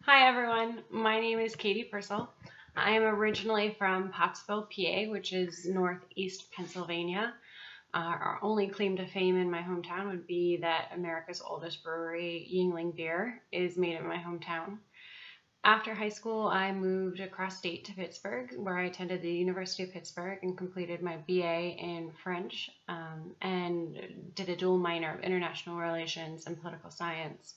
Hi everyone, my name is Katie Purcell. I am originally from Pottsville, PA, which is northeast Pennsylvania. Our only claim to fame in my hometown would be that America's oldest brewery, Yingling Beer, is made in my hometown. After high school, I moved across state to Pittsburgh, where I attended the University of Pittsburgh and completed my BA in French and did a dual minor of international relations and political science.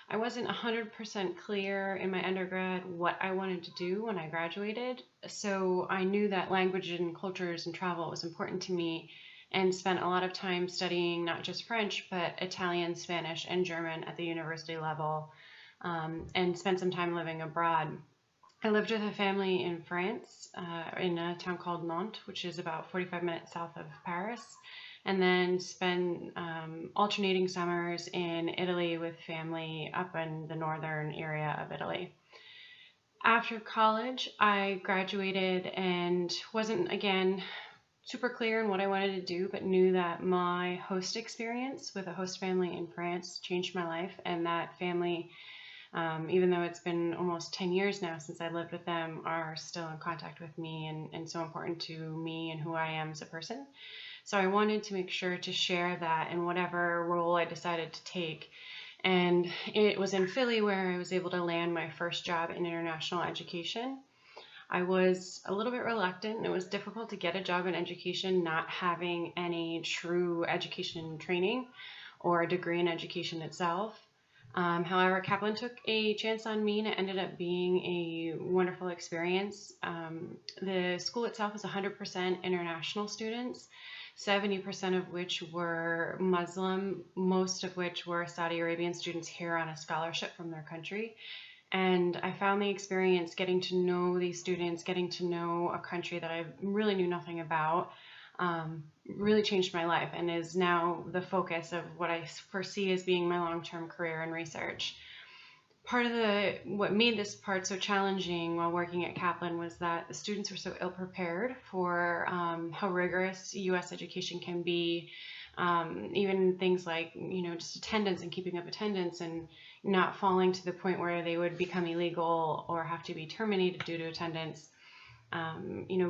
I wasn't 100% clear in my undergrad what I wanted to do when I graduated, so I knew that language and cultures and travel was important to me and spent a lot of time studying not just French, but Italian, Spanish, and German at the university level, and spent some time living abroad. I lived with a family in France, in a town called Nantes, which is about 45 minutes south of Paris, and then spent alternating summers in Italy with family up in the northern area of Italy. After college, I graduated and wasn't, again, super clear in what I wanted to do, but knew that my host experience with a host family in France changed my life, and that family, even though it's been almost 10 years now since I lived with them, are still in contact with me and so important to me and who I am as a person. So I wanted to make sure to share that in whatever role I decided to take. And it was in Philly where I was able to land my first job in international education. I was a little bit reluctant. It was difficult to get a job in education not having any true education training or a degree in education itself. However, Kaplan took a chance on me and it ended up being a wonderful experience. The school itself is 100% international students, 70% of which were Muslim, most of which were Saudi Arabian students here on a scholarship from their country. And I found the experience getting to know these students, getting to know a country that I really knew nothing about, really changed my life and is now the focus of what I foresee as being my long-term career in research. Part of what made this part so challenging while working at Kaplan was that the students were so ill-prepared for how rigorous U.S. education can be, even things like, just attendance and keeping up attendance and not falling to the point where they would become illegal or have to be terminated due to attendance.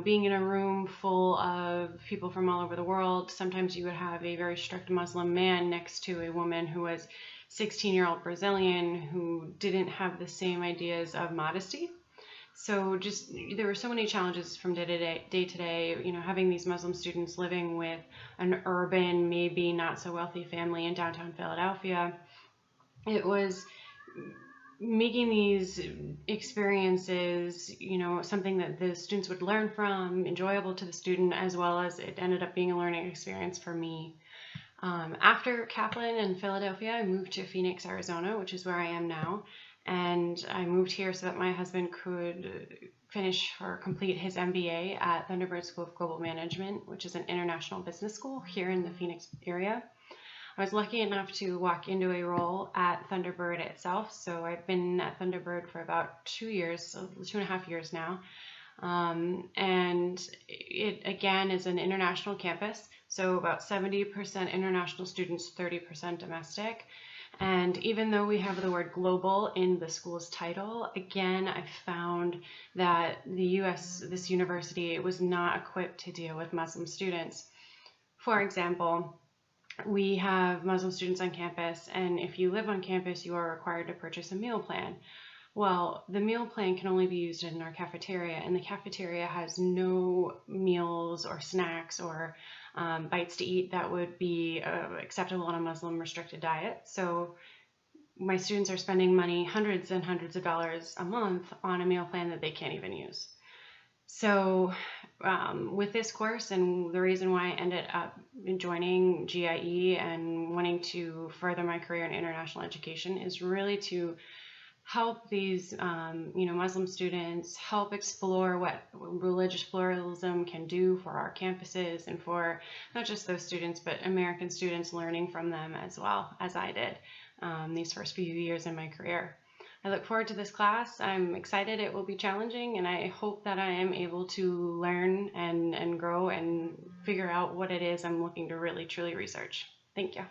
Being in a room full of people from all over the world, sometimes you would have a very strict Muslim man next to a woman who was 16-year-old Brazilian who didn't have the same ideas of modesty. So there were so many challenges from day to day, having these Muslim students living with an urban, maybe not so wealthy family in downtown Philadelphia. It was making these experiences, something that the students would learn from, enjoyable to the student, as well as it ended up being a learning experience for me. After Kaplan and Philadelphia, I moved to Phoenix, Arizona, which is where I am now. And I moved here so that my husband could finish or complete his MBA at Thunderbird School of Global Management, which is an international business school here in the Phoenix area. I was lucky enough to walk into a role at Thunderbird itself. So I've been at Thunderbird for about 2 years, so 2.5 years now. And it, again, is an international campus. So about 70% international students, 30% domestic. And even though we have the word global in the school's title, again, I found that this university, was not equipped to deal with Muslim students. For example, we have Muslim students on campus, and if you live on campus, you are required to purchase a meal plan. Well, the meal plan can only be used in our cafeteria, and the cafeteria has no meals or snacks or bites to eat that would be acceptable on a Muslim restricted diet. So my students are spending money, hundreds and hundreds of dollars a month, on a meal plan that they can't even use. So with this course, and the reason why I ended up joining GIE and wanting to further my career in international education, is really to help these Muslim students help explore what religious pluralism can do for our campuses and for not just those students, but American students learning from them as well, as I did these first few years in my career. I look forward to this class. I'm excited it will be challenging, and I hope that I am able to learn and grow and figure out what it is I'm looking to really truly research. Thank you.